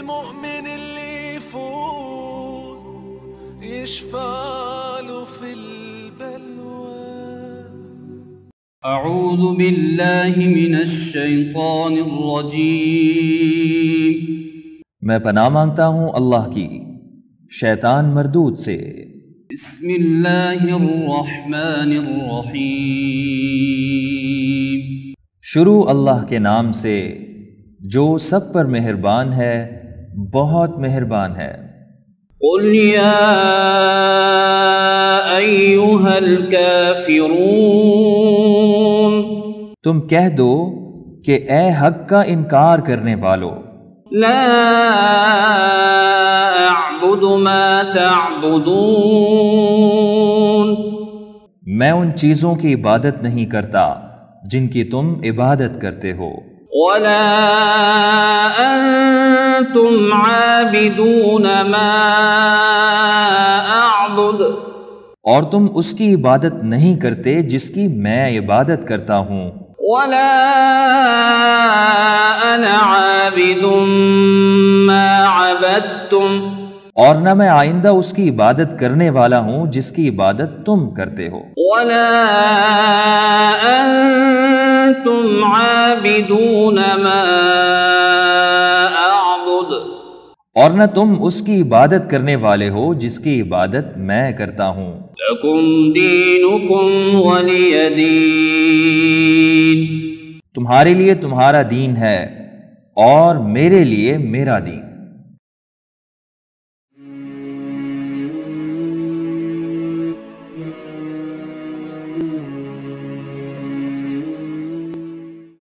المؤمن اللي يفوز يشفعله في البلوى. أعوذ بالله मिनश शैतानिर रजीम। मैं पनाह मांगता हूँ अल्लाह की शैतान मरदूद से। बिस्मिल्लाहिर रहमानिर रहीम। शुरू अल्लाह के नाम से जो सब पर मेहरबान है, बहुत मेहरबान है। कुल या अय्युहल काफिरून, तुम कह दो कि ए हक का इनकार करने वालों, ला अअबुदु मा तअबुदून, मैं उन चीज़ों की इबादत नहीं करता जिनकी तुम इबादत करते हो। वला अंतुम आबिदून मा अअबुद, और तुम उसकी इबादत नहीं करते जिसकी मैं इबादत करता हूँ। वला अना आबिदुम मा अबदतुम, और न मैं आइंदा उसकी इबादत करने वाला हूँ जिसकी इबादत तुम करते हो। वला अंतुम आबिदून मा अअबुद, और न तुम उसकी इबादत करने वाले हो जिसकी इबादत मैं करता हूँ। लकुम दीनुकुम वलिय दीन, तुम्हारे लिए तुम्हारा दीन है और मेरे लिए मेरा दीन।